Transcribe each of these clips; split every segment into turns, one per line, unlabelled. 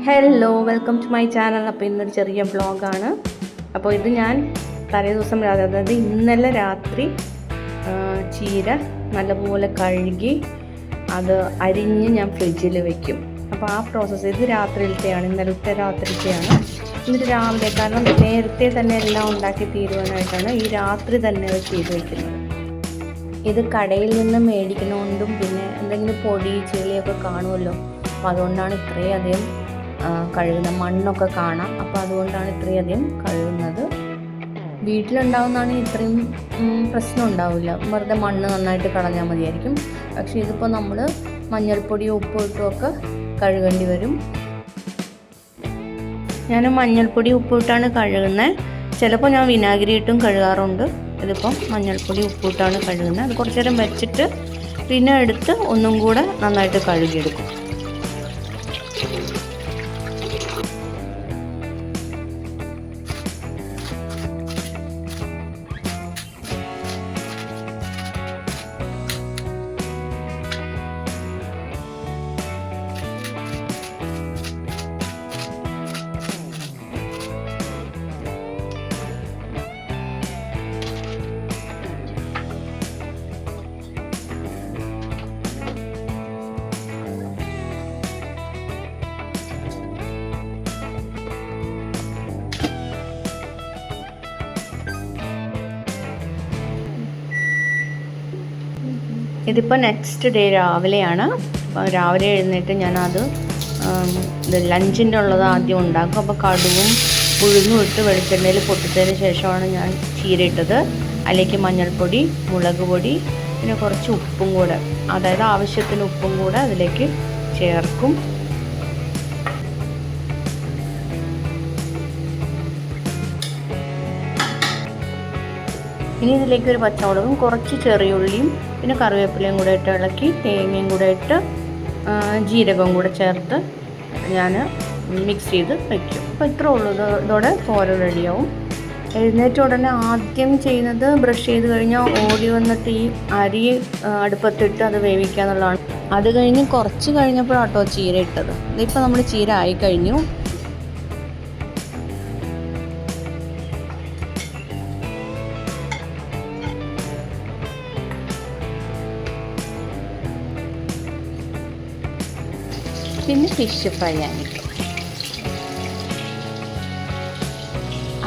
Hello, welcome to my channel. അപ്പോൾ ഇന്നൊരു ചെറിയ വ്ളോഗാണ്. അപ്പോൾ ഇത് ഞാൻ തലേ ദിവസം അതായത് ഇന്നലെ രാത്രി ചീര നല്ലപോലെ കഴുകി അത് അരിഞ്ഞ് ഞാൻ ഫ്രിഡ്ജിൽ വെക്കും. അപ്പോൾ ആ പ്രോസസ്സ് ഇത് രാത്രിയിലത്തെയാണ്, ഇന്നലത്തെ രാത്രിയിലത്തെയാണ്. എന്നിട്ട് രാവിലെ, കാരണം നേരത്തെ തന്നെ എല്ലാം ഉണ്ടാക്കി തീരുവാനായിട്ടാണ് ഈ രാത്രി തന്നെ അത് ചെയ്ത് വയ്ക്കുന്നത്. ഇത് കടയിൽ നിന്ന് മേടിക്കുന്നതുകൊണ്ടും പിന്നെ എന്തെങ്കിലും പൊടി ചെളിയൊക്കെ കാണുമല്ലോ, അപ്പോൾ അതുകൊണ്ടാണ് ഇത്രയധികം കഴുകുന്നത്. മണ്ണൊക്കെ കാണാം, അപ്പോൾ അതുകൊണ്ടാണ് ഇത്രയധികം കഴുകുന്നത്. വീട്ടിലുണ്ടാവുന്നതാണെങ്കിൽ ഇത്രയും പ്രശ്നം ഉണ്ടാവില്ല, വെറുതെ മണ്ണ് നന്നായിട്ട് കളഞ്ഞാൽ മതിയായിരിക്കും. പക്ഷേ ഇതിപ്പോൾ നമ്മൾ മഞ്ഞൾപ്പൊടിയും ഉപ്പും ഇട്ടുമൊക്കെ കഴുകേണ്ടി വരും. ഞാൻ മഞ്ഞൾപ്പൊടി ഉപ്പിട്ടാണ് കഴുകുന്നത്. ചിലപ്പോൾ ഞാൻ വിനാഗിരി ഇട്ടും കഴുകാറുണ്ട്. ഇതിപ്പം മഞ്ഞൾപ്പൊടി ഉപ്പിട്ടാണ് കഴുകുന്നത്. അത് കുറച്ച് നേരം വെച്ചിട്ട് പിന്നെ എടുത്ത് ഒന്നും കൂടെ നന്നായിട്ട് കഴുകിയെടുക്കും. ഇതിപ്പോൾ നെക്സ്റ്റ് ഡേ രാവിലെയാണ്. അപ്പോൾ രാവിലെ എഴുന്നേറ്റ് ഞാനത് ലഞ്ചിൻ്റെ ഉള്ളത് ആദ്യം ഉണ്ടാക്കും. അപ്പോൾ കടുവും ഉഴുന്നും ഇട്ട് വെളിച്ചെണ്ണയിൽ പൊട്ടിച്ചതിന് ശേഷമാണ് ഞാൻ ചീര ഇട്ടത്. അതിലേക്ക് മഞ്ഞൾപ്പൊടി, മുളക് പൊടി, പിന്നെ കുറച്ച് ഉപ്പും കൂടെ, അതായത് ആവശ്യത്തിന് ഉപ്പും കൂടെ അതിലേക്ക് ചേർക്കും. ഇനി ഇതിലേക്ക് ഒരു പച്ചമുളകും കുറച്ച് ചെറിയുള്ളിയും പിന്നെ കറിവേപ്പിലയും കൂടെ ഇട്ട് ഇളക്കി തേങ്ങയും കൂടെ ഇട്ട് ജീരകവും കൂടെ ചേർത്ത് ഞാൻ മിക്സ് ചെയ്ത് വയ്ക്കും. അപ്പോൾ ഇത്രേ ഉള്ളൂ. ഇതോടെ തോരൻ റെഡിയാവും. എഴുന്നേറ്റ ഉടനെ ആദ്യം ചെയ്യുന്നത് ബ്രഷ് ചെയ്ത് കഴിഞ്ഞാൽ ഓടി വന്നിട്ട് ഈ അരി അടുപ്പത്തിട്ട് അത് വേവിക്കുക എന്നുള്ളതാണ്. അത് കഴിഞ്ഞ് കുറച്ച് കഴിഞ്ഞപ്പോഴാട്ടോ ചീര ഇട്ടത്. ഇതിപ്പോൾ നമ്മൾ ചീര ആയി കഴിഞ്ഞു. പിന്നെ ഫിഷ് ഫ്രൈ ആയിട്ട്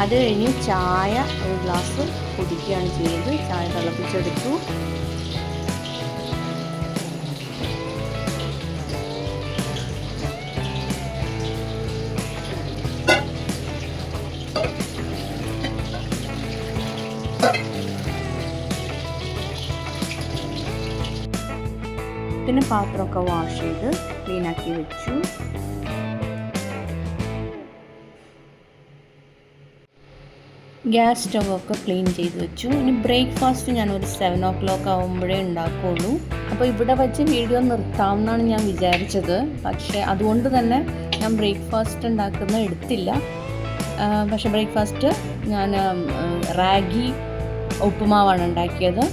അത് കഴിഞ്ഞ് ചായ ഒരു ഗ്ലാസ് കുടിക്കുകയാണ് ചെയ്തത്. ചായ തിളപ്പിച്ചെടുത്തു. പിന്നെ പാത്രമൊക്കെ വാഷ് ചെയ്ത് ക്ലീനാക്കി വെച്ചു. ഗ്യാസ് സ്റ്റൗവൊക്കെ ക്ലീൻ ചെയ്ത് വെച്ചു. ഇനി ബ്രേക്ക്ഫാസ്റ്റ് ഞാനൊരു 7 o'clock ആകുമ്പോഴേ ഉണ്ടാക്കുകയുള്ളൂ. അപ്പോൾ ഇവിടെ വെച്ച് വീഡിയോ നിർത്താമെന്നാണ് ഞാൻ വിചാരിച്ചത്. പക്ഷേ അതുകൊണ്ട് തന്നെ ഞാൻ ബ്രേക്ക്ഫാസ്റ്റ് ഉണ്ടാക്കുന്ന എടുത്തില്ല. പക്ഷേ ബ്രേക്ക്ഫാസ്റ്റ് ഞാൻ റാഗി ഉപ്പുമാവാണ് ഉണ്ടാക്കിയത്.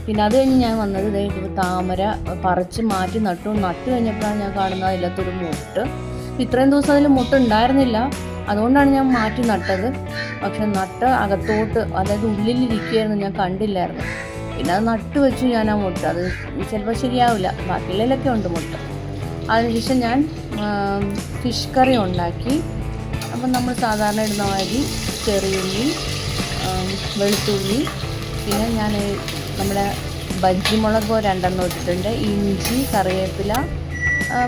പിന്നെ അത് കഴിഞ്ഞ് ഞാൻ വന്നത് ഇത് താമര പറിച്ച് മാറ്റി നട്ടു കഴിഞ്ഞപ്പോഴാണ് ഞാൻ കാണുന്നത് അതിലത്തൊരു മുട്ട്. ഇത്രയും ദിവസം അതിൽ മുട്ട് ഉണ്ടായിരുന്നില്ല, അതുകൊണ്ടാണ് ഞാൻ മാറ്റി നട്ടത്. പക്ഷെ നട്ട് അകത്തോട്ട്, അതായത് ഉള്ളിലിരിക്കുകയായിരുന്നു, ഞാൻ കണ്ടില്ലായിരുന്നു. പിന്നെ അത് നട്ട് വെച്ചു ഞാൻ ആ മുട്ട. അത് ചിലപ്പോൾ ശരിയാവില്ല, ബാക്കിയുള്ളതിലൊക്കെ ഉണ്ട് മുട്ട. അതിനുശേഷം ഞാൻ ഫിഷ് കറി ഉണ്ടാക്കി. അപ്പം നമ്മൾ സാധാരണ ഇടുന്ന മാതിരി ചെറിയുള്ളി, വെളുത്തുള്ളി, പിന്നെ ഞാൻ നമ്മുടെ ബജ്ജിമുളക് 2 ഇട്ടിട്ടുണ്ട്, ഇഞ്ചി, കറിവേപ്പില,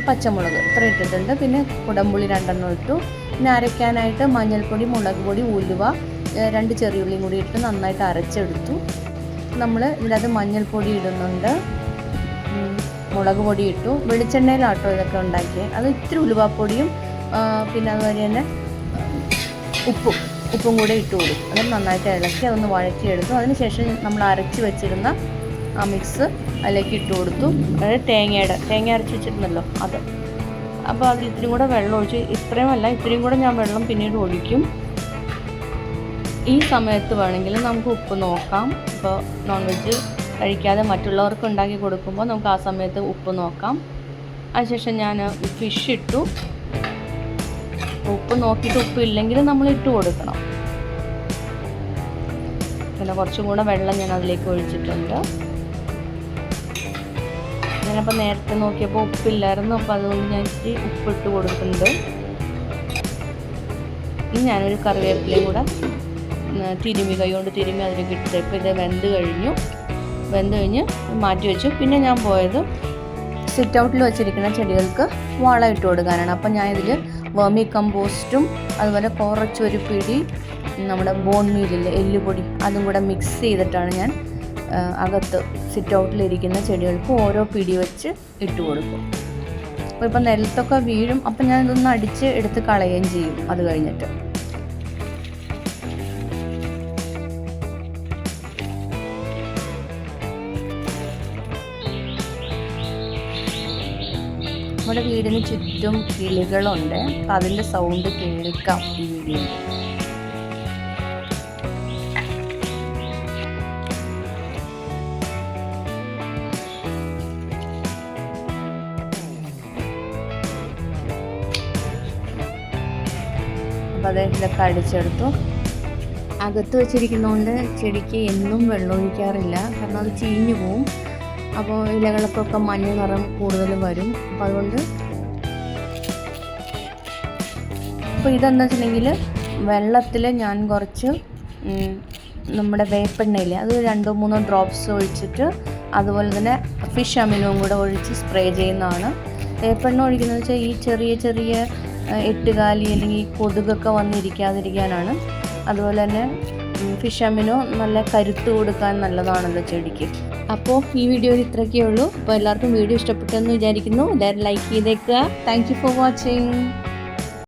പച്ചമുളക് ഇത്ര ഇട്ടിട്ടുണ്ട്. പിന്നെ കുടംപുളി 2 ഇട്ടു. പിന്നെ അരയ്ക്കാനായിട്ട് മഞ്ഞൾപ്പൊടി, മുളക് പൊടി, ഉലുവ, 2 ചെറിയുള്ളിയും കൂടി ഇട്ട് നന്നായിട്ട് അരച്ചെടുത്തു. നമ്മൾ ഇതിനകത്ത് മഞ്ഞൾപ്പൊടി ഇടുന്നുണ്ട്, മുളക് പൊടി ഇട്ടു. വെളിച്ചെണ്ണയിലാട്ടോ ഇതൊക്കെ ഉണ്ടാക്കിയത്. അത് ഇത്തിരി ഉലുവാപ്പൊടിയും പിന്നെ അതുപോലെ തന്നെ ഉപ്പും കൂടെ ഇട്ട് കൊടുക്കും. അത് നന്നായിട്ട് ഇളക്കി അതൊന്ന് വഴറ്റിയെടുത്തു. അതിനുശേഷം നമ്മൾ അരച്ച് വെച്ചിരുന്ന ആ മിക്സ് അതിലേക്ക് ഇട്ട് കൊടുത്തു. അതായത് തേങ്ങ അരച്ച് വെച്ചിരുന്നല്ലോ അത്. അപ്പോൾ അതിൽ ഇത്തിരി കൂടെ വെള്ളം ഒഴിച്ച്, ഇത്രയുമല്ല ഇത്തിരിയും കൂടെ ഞാൻ വെള്ളം പിന്നീട് ഒഴിക്കും. ഈ സമയത്ത് വേണമെങ്കിൽ നമുക്ക് ഉപ്പ് നോക്കാം. ഇപ്പോൾ നോൺ വെജ് കഴിക്കാതെ മറ്റുള്ളവർക്ക് ഉണ്ടാക്കി കൊടുക്കുമ്പോൾ നമുക്ക് ആ സമയത്ത് ഉപ്പ് നോക്കാം. അതിനുശേഷം ഞാൻ ഫിഷ് ഇട്ടു. ഉപ്പ് നോക്കിയിട്ട് ഉപ്പില്ലെങ്കിൽ നമ്മൾ ഇട്ട് കൊടുക്കണം. പിന്നെ കുറച്ചും കൂടെ വെള്ളം ഞാൻ അതിലേക്ക് ഒഴിച്ചിട്ടുണ്ട്. ഞാനപ്പോൾ നേരത്തെ നോക്കിയപ്പോൾ ഉപ്പില്ലായിരുന്നു, അപ്പോൾ അതുകൊണ്ട് ഞാൻ ഇച്ചിരി ഉപ്പിട്ട് കൊടുക്കുന്നുണ്ട്. ഇനി ഞാനൊരു കറിവേപ്പിലയും കൂടെ കൈ കൊണ്ട് തിരുമ്മി അതിലേക്ക് ഇട്ടിട്ട് ഇപ്പോൾ ഇത് വെന്ത് കഴിഞ്ഞ് മാറ്റി വെച്ചു. പിന്നെ ഞാൻ പോയത് സിറ്റ് ഔട്ടിൽ വെച്ചിരിക്കുന്ന ചെടികൾക്ക് വളം ഇട്ട് കൊടുക്കാനാണ്. അപ്പം ഞാൻ ഇതിൽ വെർമി കമ്പോസ്റ്റും അതുപോലെ കുറച്ചൊരു പിടി നമ്മുടെ ബോൺ മീലില്ലേ, എല്ലുപൊടി, അതും കൂടെ മിക്സ് ചെയ്തിട്ടാണ് ഞാൻ അകത്ത് സിറ്റ് ഔട്ടിലിരിക്കുന്ന ചെടികൾക്ക് ഓരോ പിടി വെച്ച് ഇട്ട് കൊടുക്കും. അപ്പോൾ ഇപ്പം നിലത്തൊക്കെ വീഴും, അപ്പം ഞാൻ ഇതൊന്ന് അടിച്ച് എടുത്ത് കളയുകയും ചെയ്യും അത് കഴിഞ്ഞിട്ട്. നമ്മുടെ വീടിന് ചുറ്റും കിളികളുണ്ട്, അപ്പം അതിൻ്റെ സൗണ്ട് കേൾക്കാം ഈ വീഡിയോയിൽ. അപ്പോൾ അത് ഇതൊക്കെ അടിച്ചെടുത്തു. അകത്ത് വെച്ചിരിക്കുന്നതുകൊണ്ട് ചെടിക്ക് എന്നും വെള്ളം ഒഴിക്കാറില്ല, കാരണം അത് ചീഞ്ഞു പോവും. അപ്പോൾ ഇലകൾക്കൊക്കെ മഞ്ഞ നിറം കൂടുതൽ വരും. അപ്പോൾ അതുകൊണ്ട് അപ്പോൾ ഇതെന്താ വെച്ചിട്ടുണ്ടെങ്കിൽ വെള്ളത്തിൽ ഞാൻ കുറച്ച് നമ്മുടെ വേപ്പെണ്ണയില്ലേ അത് 2-3 ഡ്രോപ്സ് ഒഴിച്ചിട്ട് അതുപോലെ തന്നെ ഫിഷ് അമിനവും കൂടെ ഒഴിച്ച് സ്പ്രേ ചെയ്യുന്നതാണ്. വേപ്പെണ്ണ ഒഴിക്കുന്നത് വെച്ചാൽ ഈ ചെറിയ ചെറിയ എട്ടുകാലി അല്ലെങ്കിൽ കൊതുകൊക്കെ വന്നിരിക്കാതിരിക്കാനാണ്. അതുപോലെ തന്നെ ഫിഷ് അമിനോ നല്ല കരുത്ത് കൊടുക്കാൻ നല്ലതാണല്ലോ ചെടിക്ക്. അപ്പോൾ ഈ വീഡിയോയിൽ ഇത്രയൊക്കെ ഉള്ളൂ. അപ്പോൾ എല്ലാവർക്കും വീഡിയോ ഇഷ്ടപ്പെട്ടെന്ന് വിചാരിക്കുന്നു. എല്ലാവരും ലൈക്ക് ചെയ്തേക്കുക. Thank you for watching.